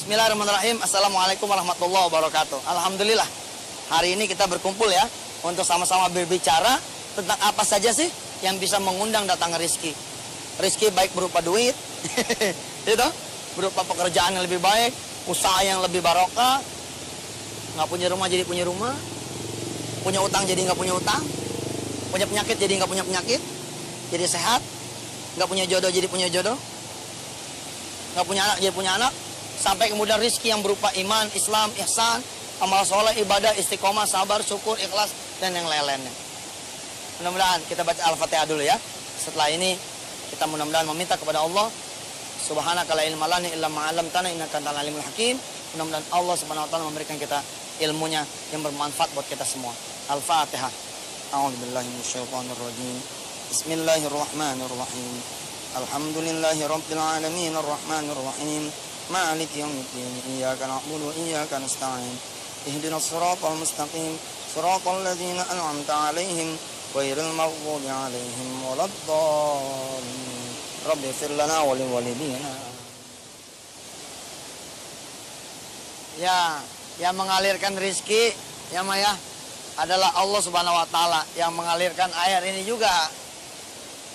Bismillahirrahmanirrahim. Assalamualaikum warahmatullahi wabarakatuh. Alhamdulillah, hari ini kita berkumpul ya untuk sama-sama berbicara tentang apa saja sih yang bisa mengundang datang rezeki. Rezeki baik berupa duit, itu berupa pekerjaan yang lebih baik, usaha yang lebih barokah, nggak punya rumah jadi punya rumah, punya utang jadi nggak punya utang, punya penyakit jadi nggak punya penyakit, jadi sehat, nggak punya jodoh jadi punya jodoh, nggak punya anak jadi punya anak, sampai kemudian rizki yang berupa iman, Islam, ihsan, amal soleh, ibadah, istiqomah, sabar, syukur, ikhlas, dan yang lain-lainnya. Mudah-mudahan kita baca Al-Fatihah dulu ya. Setelah ini kita mudah-mudahan meminta kepada Allah, Subhanaka la ilma lana illa ma 'allamtana innaka antal alimul hakim. Mudah-mudahan Allah Subhanahu wa taala memberikan kita ilmunya yang bermanfaat buat kita semua. Al-Fatihah. A'udzubillahi minasyaitonir rajim. Bismillahirrahmanirrahim. Alhamdulillahi rabbil alamin arrahmanir rahim. Maliki yaumiddin. Iyyaka na'budu wa iyyaka nasta'in. Ihdinas siratal mustaqim. Siratal ladzina an'amta 'alaihim ghairil maghdubi 'alaihim waladdallin. Rabbighfir lana wa liwalidina. Ya, yang mengalirkan rizki ya Maya adalah Allah Subhanahu wa taala. Yang mengalirkan air ini juga.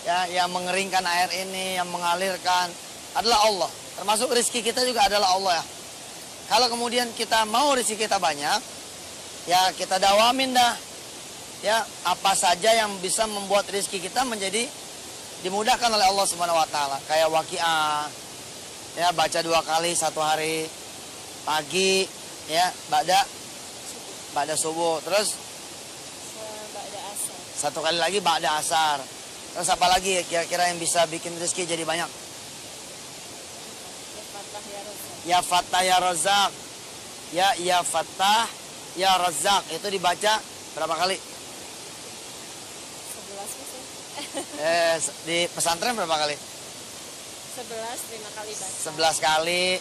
Ya, yang mengeringkan air ini, yang mengalirkan adalah Allah. Termasuk rizki kita juga adalah Allah ya. Kalau kemudian kita mau rizki kita banyak, ya kita dawamin dah. Ya, apa saja yang bisa membuat rizki kita menjadi dimudahkan oleh Allah Subhanahu wa taala. Kayak waqiah. Ya, baca 2 kali 1 hari. Pagi ya, ba'da subuh. Terus ba'da asar. 1 kali lagi ba'da asar. Terus apa lagi kira-kira yang bisa bikin rezeki jadi banyak? Ya Fattah ya Razak. Ya Fattah ya Razak. Itu dibaca berapa kali? 11 sih. Di pesantren berapa kali? 11, 5 kali baca. 11 kali.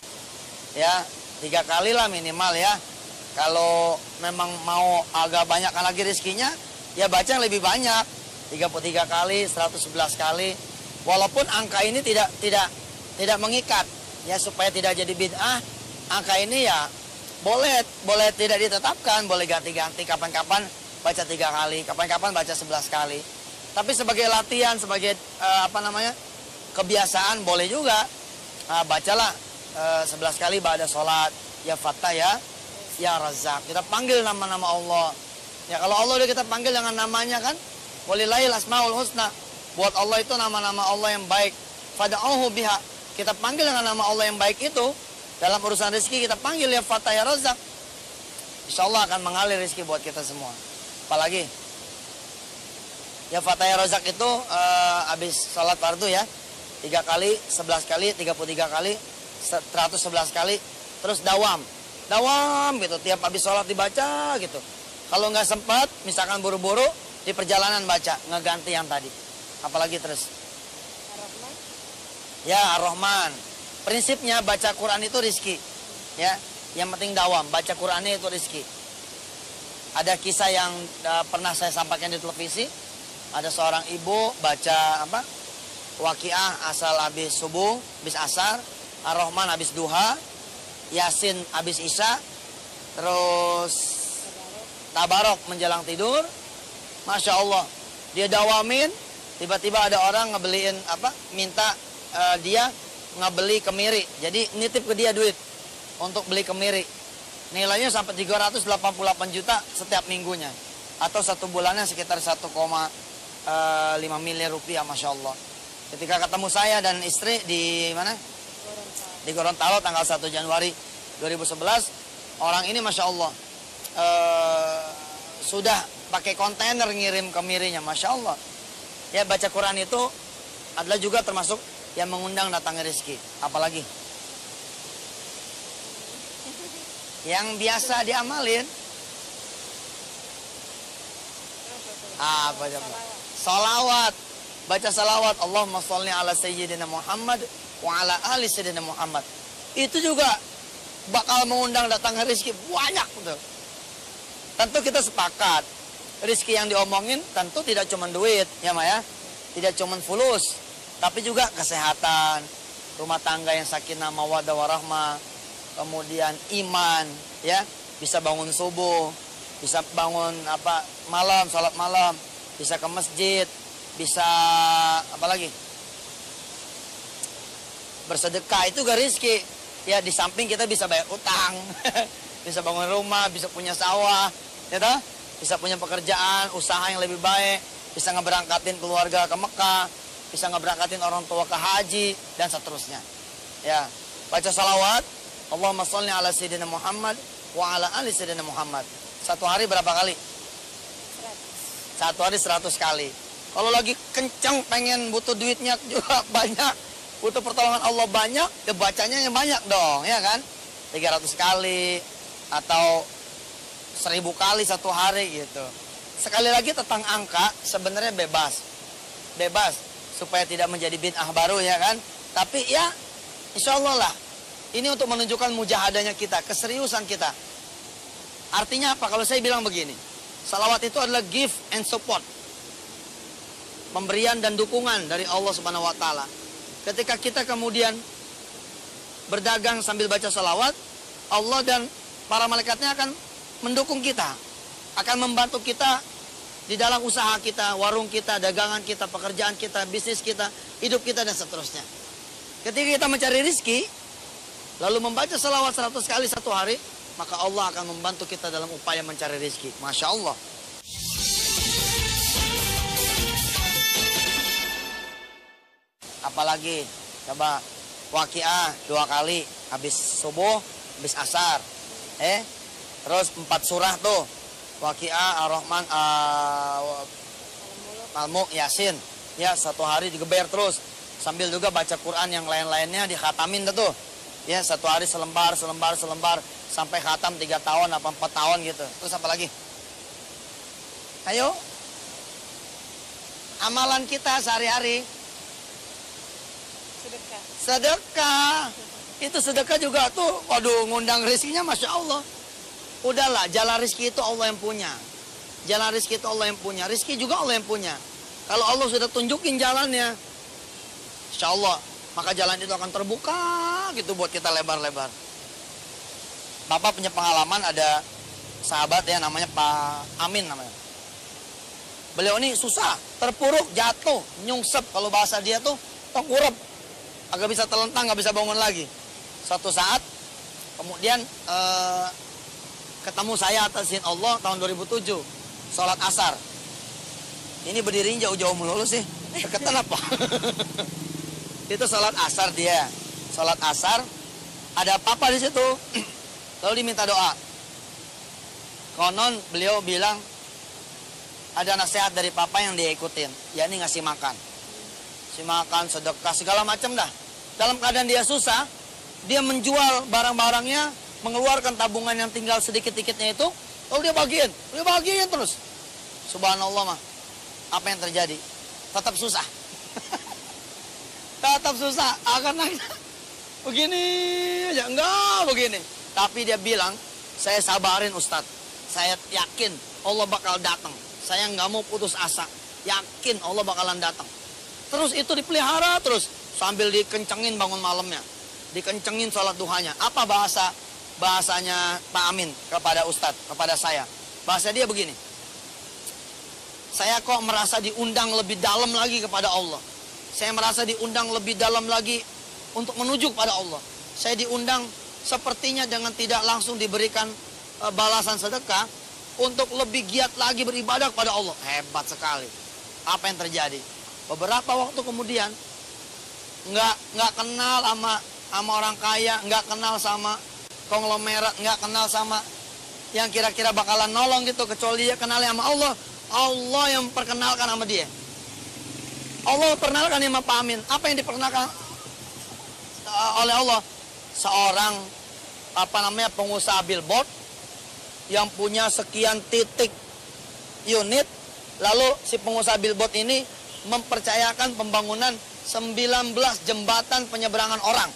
Ya, 3 kali lah minimal ya. Kalau memang mau agak banyak lagi rezekinya, ya baca yang lebih banyak. 33 kali, 111 kali. Walaupun angka ini tidak mengikat. Ya, supaya tidak jadi bid'ah, angka ini ya boleh tidak ditetapkan, boleh ganti-ganti kapan-kapan baca 3 kali, kapan-kapan baca 11 kali. Tapi sebagai latihan, sebagai kebiasaan boleh juga. Bacalah 11 kali ba'da sholat. Ya Fattah ya Razak. Kita panggil nama-nama Allah. Ya kalau Allah udah kita panggil dengan namanya kan, walillahil asmaul husna. Buat Allah itu nama-nama Allah yang baik. Fad'uhu biha. Kita panggil dengan nama Allah yang baik itu. Dalam urusan rezeki kita panggil ya Fattah ya Razak. Insya Allah akan mengalir rezeki buat kita semua. Apalagi ya Fattah ya Razak itu habis sholat fardu ya. 3 kali, 11 kali, 33 kali, 111 kali. Terus dawam gitu. Tiap habis sholat dibaca gitu. Kalau nggak sempat, misalkan buru-buru, di perjalanan baca. Ngeganti yang tadi. Apalagi terus. Ar-Rahman. Ya Ar-Rahman. Prinsipnya baca Quran itu rizki. Ya, yang penting dawam. Baca Qurannya itu rizki. Ada kisah yang pernah saya sampaikan di televisi. Ada seorang ibu baca Waqiah asal habis subuh, habis asar, Ar-Rahman habis duha, Yasin habis isya, terus Tabarok menjelang tidur. Masya Allah, dia dawamin. Tiba-tiba ada orang ngebeliin minta dia ngebeli kemiri. Jadi nitip ke dia duit untuk beli kemiri. Nilainya sampai 388 juta setiap minggunya. Atau 1 bulannya sekitar 1,5 miliar rupiah, Masya Allah. Ketika ketemu saya dan istri di mana? Di Gorontalo tanggal 1 Januari 2011. Orang ini Masya Allah sudah pakai kontainer ngirim kemirinya, Masya Allah. Ya, baca Quran itu adalah juga termasuk yang mengundang datangnya rezeki. Apalagi yang biasa diamalin apa coba? Salawat. Baca salawat. Allahumma sholli ala sayyidina Muhammad wa ala ali sayyidina Muhammad. Itu juga bakal mengundang datangnya rezeki banyak betul. Tentu kita sepakat rezeki yang diomongin tentu tidak cuma duit ya Maya, tidak cuma fulus, tapi juga kesehatan, rumah tangga yang sakinah mawaddah warahmah, kemudian iman, ya, bisa bangun subuh, bisa bangun malam, sholat malam, bisa ke masjid, bisa apa lagi? Bersedekah itu juga rizki. Ya, di samping kita bisa bayar utang, bisa bangun rumah, bisa punya sawah, ya toh? Bisa punya pekerjaan, usaha yang lebih baik, bisa ngeberangkatin keluarga ke Mekah, bisa ngeberangkatin orang tua ke haji, dan seterusnya. Ya, baca salawat, Allahumma sholli ala sayyidina Muhammad wa ala ali sayyidina Muhammad. Satu hari berapa kali? 100. Satu hari 100 kali. Kalau lagi kenceng pengen butuh duitnya juga banyak, butuh pertolongan Allah banyak, ya bacanya yang banyak dong, ya kan? 300 kali atau 1000 kali satu hari gitu. Sekali lagi tentang angka sebenarnya bebas. Bebas supaya tidak menjadi bid'ah baru, ya kan? Tapi ya insya Allah lah. Ini untuk menunjukkan mujahadahnya kita, keseriusan kita. Artinya apa? Kalau saya bilang begini, salawat itu adalah gift and support. Pemberian dan dukungan dari Allah Subhanahu wa Ta'ala. Ketika kita kemudian berdagang sambil baca salawat, Allah dan para malaikatnya akan mendukung kita, akan membantu kita di dalam usaha kita, warung kita, dagangan kita, pekerjaan kita, bisnis kita, hidup kita, dan seterusnya. Ketika kita mencari rizki, lalu membaca salawat 100 kali satu hari, maka Allah akan membantu kita dalam upaya mencari rizki. Masya Allah. Apalagi, coba Waqiah 2 kali, habis subuh, habis asar. Terus 4 surah tuh, Waqiah, Ar-Rahman, Al-Mulk, Yasin. Ya, satu hari digeber terus. Sambil juga baca Quran yang lain-lainnya dikhatamin tuh. Ya, satu hari selembar, sampai khatam 3 tahun, 4 tahun gitu. Terus apa lagi? Ayo. Amalan kita sehari-hari. Sedekah. Sedekah. Itu sedekah juga tuh, waduh, ngundang rezekinya Masya Allah. Udahlah, jalan rezeki itu Allah yang punya. Jalan rezeki itu Allah yang punya. Rezeki juga Allah yang punya. Kalau Allah sudah tunjukin jalannya, Insya Allah, maka jalan itu akan terbuka gitu buat kita lebar-lebar. Bapak punya pengalaman, ada sahabat ya namanya Pak Amin namanya. Beliau ini susah, terpuruk, jatuh, nyungsep. Kalau bahasa dia tuh tengkurap, agak bisa telentang, gak bisa bangun lagi. Suatu saat kemudian ketemu saya atas izin Allah tahun 2007, sholat asar. Ini berdiri jauh-jauh melulu sih, deketan apa? Itu sholat asar dia, sholat asar, ada papa di situ. Lalu diminta doa. Konon beliau bilang ada nasihat dari papa yang dia ikutin, yakni ngasih makan. Ngasih makan, sedekah, segala macam dah. Dalam keadaan dia susah, dia menjual barang-barangnya, mengeluarkan tabungan yang tinggal sedikit-dikitnya itu, lalu dia bagiin terus. Subhanallah mah, apa yang terjadi? Tetap susah. Tetap susah, akan begini aja, enggak begini. Tapi dia bilang, saya sabarin Ustadz, saya yakin Allah bakal datang. Saya nggak mau putus asa, yakin Allah bakalan datang. Terus itu dipelihara terus, sambil dikencengin bangun malamnya, dikencengin sholat duhanya. Apa bahasanya Pak Amin kepada Ustadz, kepada saya? Bahasa dia begini, saya kok merasa diundang lebih dalam lagi kepada Allah. Saya merasa diundang lebih dalam lagi untuk menuju kepada Allah. Saya diundang sepertinya dengan tidak langsung diberikan balasan sedekah untuk lebih giat lagi beribadah kepada Allah. Hebat sekali. Apa yang terjadi? Beberapa waktu kemudian nggak kenal sama orang kaya, nggak kenal sama konglomerat, nggak kenal sama yang kira-kira bakalan nolong gitu, kecuali dia kenal sama Allah. Allah yang perkenalkan sama dia. Allah perkenalkan sama Pak Amin. Apa yang diperkenalkan oleh Allah? Seorang pengusaha billboard yang punya sekian titik unit, lalu si pengusaha billboard ini mempercayakan pembangunan 19 jembatan penyeberangan orang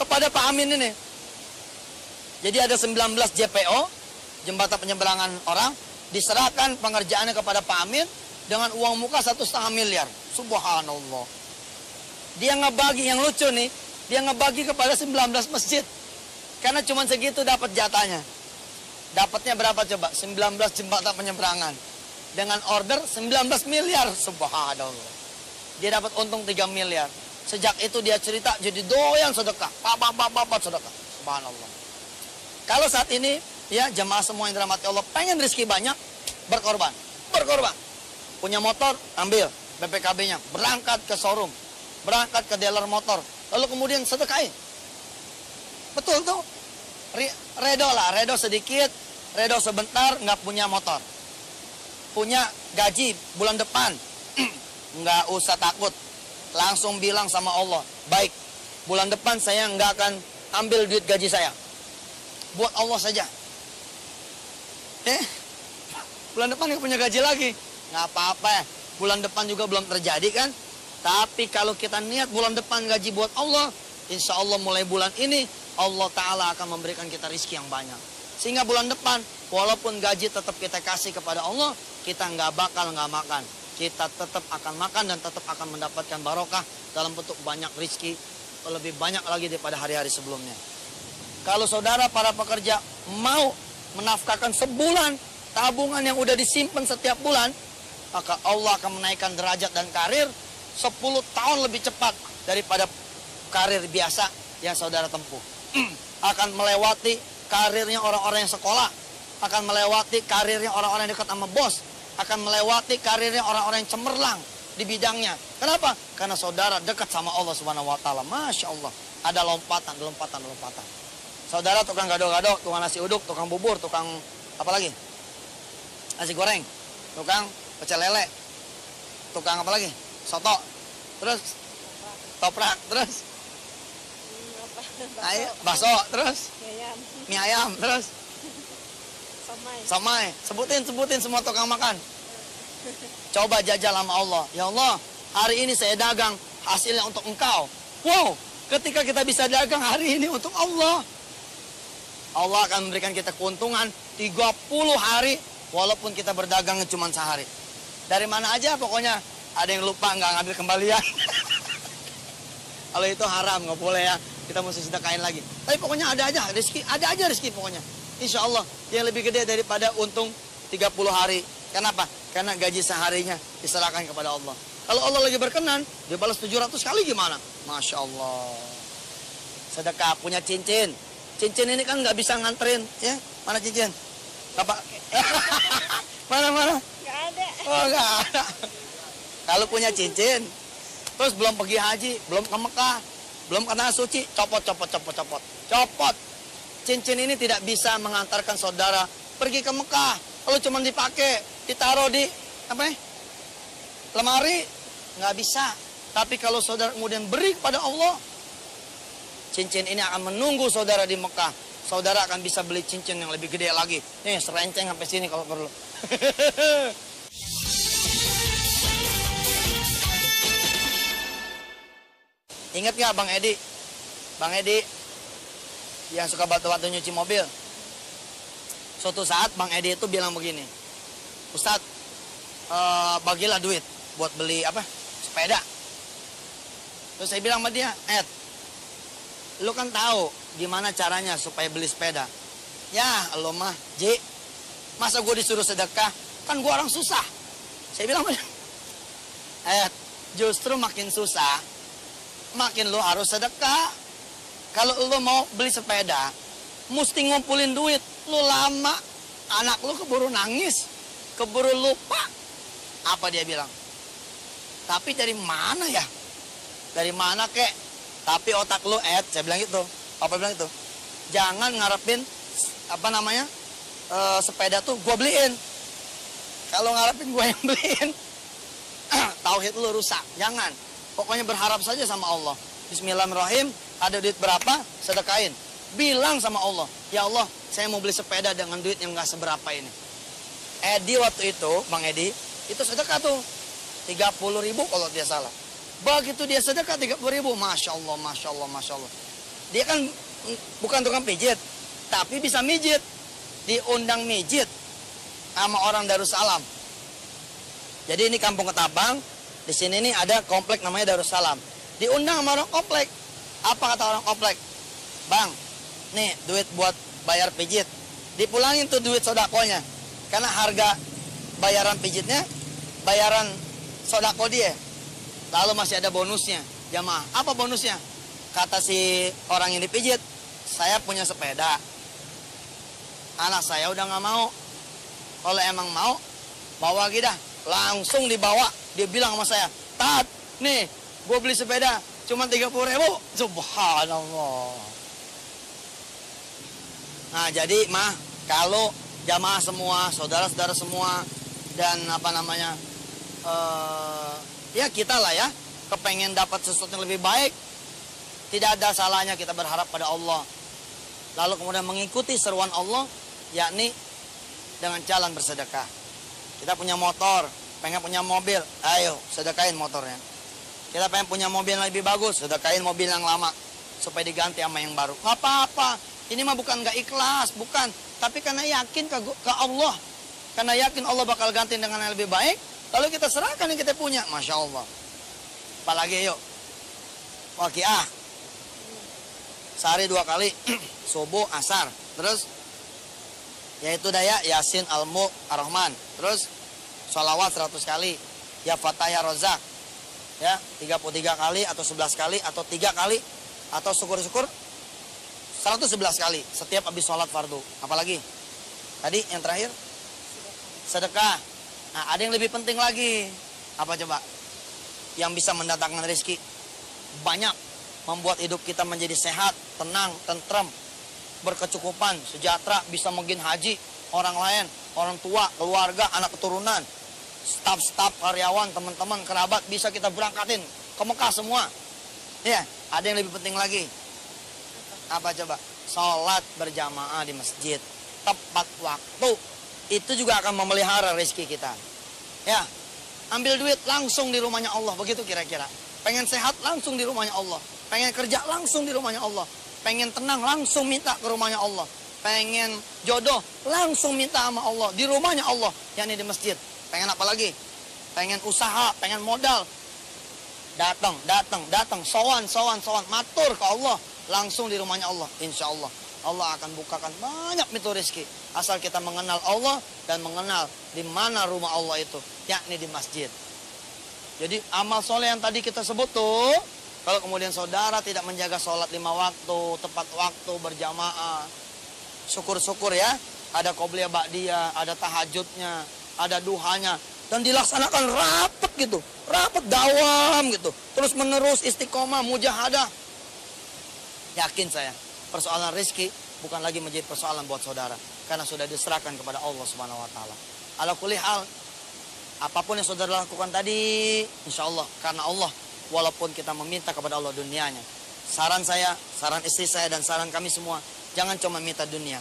kepada Pak Amin ini. Jadi ada 19 JPO, jembatan penyeberangan orang, diserahkan pengerjaannya kepada Pak Amin dengan uang muka 1,5 miliar. Subhanallah. Dia ngebagi, yang lucu nih, dia ngebagi kepada 19 masjid. Karena cuma segitu dapat jatahnya. Dapatnya berapa coba? 19 jembatan penyeberangan. Dengan order 19 miliar. Subhanallah. Dia dapat untung 3 miliar. Sejak itu dia cerita jadi doyan sedekah. Papa sedekah. Subhanallah. Kalau saat ini ya jemaah semua yang dirahmati Allah pengen rezeki banyak, berkorban. Punya motor, ambil BPKB-nya, berangkat ke showroom, berangkat ke dealer motor, lalu kemudian sedekahin. Betul tuh. Redo sedikit, redo sebentar, nggak punya motor. Punya gaji bulan depan, nggak usah takut. Langsung bilang sama Allah, baik, bulan depan saya nggak akan ambil duit gaji saya. Buat Allah saja. Bulan depan nggak punya gaji lagi. Nggak apa-apa, bulan depan juga belum terjadi kan. Tapi kalau kita niat bulan depan gaji buat Allah, insya Allah mulai bulan ini, Allah Ta'ala akan memberikan kita rizki yang banyak. Sehingga bulan depan, walaupun gaji tetap kita kasih kepada Allah, kita nggak makan. Kita tetap akan makan dan tetap akan mendapatkan barokah dalam bentuk banyak rizki, lebih banyak lagi daripada hari-hari sebelumnya. Kalau saudara para pekerja mau menafkahkan sebulan tabungan yang udah disimpan setiap bulan, maka Allah akan menaikkan derajat dan karir 10 tahun lebih cepat daripada karir biasa yang saudara tempuh. Akan melewati karirnya orang-orang yang sekolah, akan melewati karirnya orang-orang yang dekat sama bos, akan melewati karirnya orang-orang yang cemerlang di bidangnya. Kenapa? Karena saudara dekat sama Allah Subhanahu wa taala. Masya Allah, ada lompatan. Saudara tukang gado-gado, tukang nasi uduk, tukang bubur, tukang apa lagi? Nasi goreng, tukang pecel lele, tukang apa lagi? Soto, terus toprak, terus bakso, terus mie ayam, terus somai. Sebutin semua tukang makan. Coba jajal sama Allah. Ya Allah, hari ini saya dagang, hasilnya untuk Engkau. Wow, ketika kita bisa dagang hari ini untuk Allah, Allah akan memberikan kita keuntungan 30 hari walaupun kita berdagangnya cuma sehari. Dari mana aja pokoknya, ada yang lupa nggak ngambil kembalian. Kalau itu haram, nggak boleh ya. Kita mesti sedekahin lagi. Tapi pokoknya ada aja rezeki pokoknya. Insya Allah yang lebih gede daripada untung 30 hari. Kenapa? Karena gaji seharinya diserahkan kepada Allah. Kalau Allah lagi berkenan, dia balas 700 kali gimana? Masya Allah. Sedekah, punya cincin. Cincin ini kan nggak bisa nganterin, ya? Mana cincin? Bapak? Mana? Nggak ada. Oh, nggak ada. Kalau punya cincin, terus belum pergi haji, belum ke Mekah, belum ke tanah suci, copot. Cincin ini tidak bisa mengantarkan saudara pergi ke Mekah. Kalau cuma dipakai, ditaruh di lemari, nggak bisa. Tapi kalau saudara kemudian beri kepada Allah, cincin ini akan menunggu saudara di Mekah. Saudara akan bisa beli cincin yang lebih gede lagi. Nih, serenceng sampai sini kalau perlu. Ingat nggak Bang Edi? Bang Edi yang suka batu-batu nyuci mobil. Suatu saat Bang Edi itu bilang begini, Ustadz, bagilah duit buat beli sepeda. Terus saya bilang sama dia, Ed, lu kan tahu gimana caranya supaya beli sepeda. Ya, lo mah, Ji, masa gue disuruh sedekah? Kan gue orang susah. Saya bilang sama dia, Ed, justru makin susah, makin lo harus sedekah. Kalau lo mau beli sepeda, mesti ngumpulin duit. Lo lama, anak lo keburu nangis, keburu lupa. Apa dia bilang? Tapi dari mana ya? Dari mana kek? Tapi otak lo, Ed, saya bilang gitu. Apa bilang itu? Jangan ngarepin, sepeda tuh gue beliin. Kalau ngarepin gue yang beliin, tauhid lo rusak. Jangan. Pokoknya berharap saja sama Allah. Bismillahirrahmanirrahim, ada duit berapa, sedekahin. Bilang sama Allah, ya Allah, saya mau beli sepeda dengan duit yang gak seberapa ini. Edi waktu itu, Bang Edi, itu sedekah tuh. 30.000 kalau dia salah. Begitu dia sedekah 30.000, Masya Allah. Dia kan bukan tukang pijit, tapi bisa mijit. Diundang mijit sama orang Darussalam. Jadi ini kampung Ketabang, di sini nih ada komplek namanya Darussalam. Diundang sama orang komplek. Apa kata orang komplek? Bang, nih duit buat bayar pijit, dipulangin tuh duit sodakonya, karena harga bayaran pijitnya bayaran sodako dia. Lalu masih ada bonusnya. Jamaah, apa bonusnya? Kata si orang yang dipijit, saya punya sepeda, anak saya udah nggak mau. Kalau emang mau, bawa lagi dah. Langsung dibawa. Dia bilang sama saya, Tat, nih gue beli sepeda cuma 30.000. Subhanallah. Nah jadi mah, kalau jamaah semua, saudara-saudara semua, dan apa namanya, ya kita lah ya, kepengen dapat sesuatu yang lebih baik, tidak ada salahnya kita berharap pada Allah. Lalu kemudian mengikuti seruan Allah, yakni dengan jalan bersedekah. Kita punya motor, pengen punya mobil, ayo sedekahin motornya. Kita pengen punya mobil yang lebih bagus, sedekahin mobil yang lama supaya diganti sama yang baru. Gak apa-apa, ini mah bukan gak ikhlas, bukan, tapi karena yakin ke Allah, karena yakin Allah bakal ganti dengan yang lebih baik, lalu kita serahkan yang kita punya. Masya Allah. Apalagi yuk, waqiah, sehari 2 kali, subuh, asar, terus yaitu daya Yasin, Al-Mulk, Ar-Rahman, terus sholawat 100 kali, ya Fatah, ya Rozak, ya 33 kali atau 11 kali atau 3 kali atau syukur-syukur 111 kali setiap habis sholat fardu. Apalagi tadi yang terakhir sedekah. Nah, ada yang lebih penting lagi, apa coba? Yang bisa mendatangkan rezeki banyak, membuat hidup kita menjadi sehat, tenang, tentrem, berkecukupan, sejahtera, bisa mungkin haji orang lain, orang tua, keluarga, anak keturunan, staf-staf, karyawan, teman-teman, kerabat, bisa kita berangkatin ke Mekah semua. Ya, ada yang lebih penting lagi. Apa coba? Sholat berjamaah di masjid tepat waktu. Itu juga akan memelihara rezeki kita. Ya, ambil duit langsung di rumahnya Allah, begitu kira-kira. Pengen sehat langsung di rumahnya Allah, pengen kerja langsung di rumahnya Allah, pengen tenang langsung minta ke rumahnya Allah, pengen jodoh langsung minta sama Allah di rumahnya Allah, yakni di masjid. Pengen apa lagi? Pengen usaha, pengen modal, datang, sowan, matur ke Allah langsung di rumahnya Allah. Insya Allah Allah akan bukakan banyak pintu rezeki, asal kita mengenal Allah dan mengenal di mana rumah Allah itu, yakni di masjid. Jadi amal soleh yang tadi kita sebut tuh, kalau kemudian saudara tidak menjaga sholat 5 waktu, tepat waktu, berjamaah, syukur-syukur ya, ada qobliyah ba'diyah, ada tahajudnya, ada duhanya, dan dilaksanakan rapet gitu, rapet dawam gitu, terus menerus istiqomah, mujahadah. Yakin saya, persoalan rezeki bukan lagi menjadi persoalan buat saudara, karena sudah diserahkan kepada Allah Subhanahu Wa Taala. Ala kulli hal, apapun yang saudara lakukan tadi, insya Allah karena Allah. Walaupun kita meminta kepada Allah dunianya, saran saya, saran istri saya, dan saran kami semua, jangan cuma minta dunia,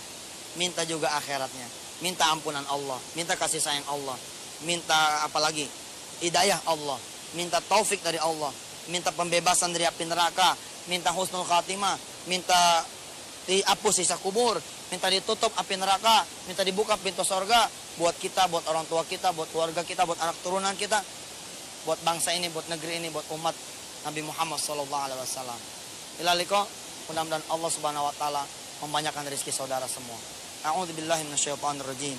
minta juga akhiratnya, minta ampunan Allah, minta kasih sayang Allah, minta apalagi hidayah Allah, minta taufik dari Allah, minta pembebasan dari api neraka, minta husnul khatimah, minta dihapus sisa kubur, minta ditutup api neraka, minta dibuka pintu sorga buat kita, buat orang tua kita, buat keluarga kita, buat anak turunan kita, buat bangsa ini, buat negeri ini, buat umat Nabi Muhammad SAW. Ilaliko, mudah-mudahan Allah Subhanahu Wa Taala membanyakkan rezeki saudara semua. A'udzubillahi minasyaitonirrajim.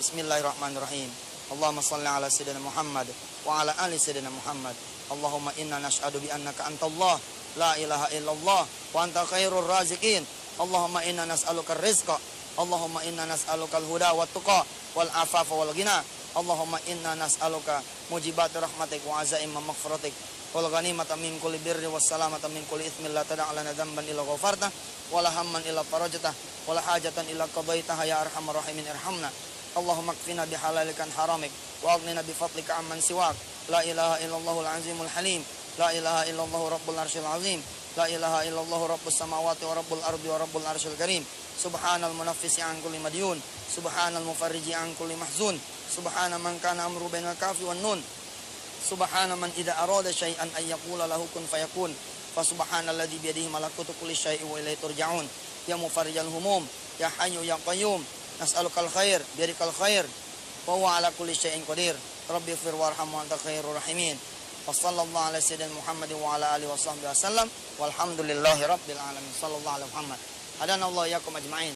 Bismillahirrahmanirrahim. Allahumma shalli ala sayyidina Muhammad wa ala ali sayyidina Muhammad. Allahumma inna nash'adu bi annaka antallah la ilaha illallah wa anta khairur raziqin. Allahumma inna nas'aluka rizqa. Allahumma inna nas'aluka al-huda wa tuqa wal afafa wal ghina. Allahumma inna nas'aluka mujibati rahmatik wa azaim maghfiratik wal ghanimata min kulli birri was salamata min kulli itsmin la tad'a lana dhanban illa ghafarta wa la hamman illa farajta wa la hajatan illa qadaitaha ya arhamar rahimin irhamna. Allahumma kfina bihalalikan haramik wa aghnina bi fadlika amman siwak. La ilaha illallahul azimul halim, la ilaha illallah rabbul arsyil azim, la ilaha illallah rabbus samawati wa rabbul ardi wa rabbul arsyil karim. Subhanal munaffisi an kulli madyun, subhanal mufarriji an kulli mahzun, subhana man kana amru bainal kafi wan nun, subhana man idza arada syai'an ay yaqula lahu kun fayakun, fa subhanalladzi bi yadihi malakutu kulli syai'in wa ilaihi turja'un. Ya mufarrijal humum, ya hayyu ya qayyum, nas'alukal khair bi yadikal khair wa huwa ala kulli syai'in qadir. Rabbi ighfir warham wa anta khairur rahimin. Wa sallallahu ala sayyidina Muhammad wa ala alihi wa sahbihi wasallam walhamdulillahi rabbil alamin. Sallallahu alaihi Muhammad. Hadanallahu iyyakum ajma'in.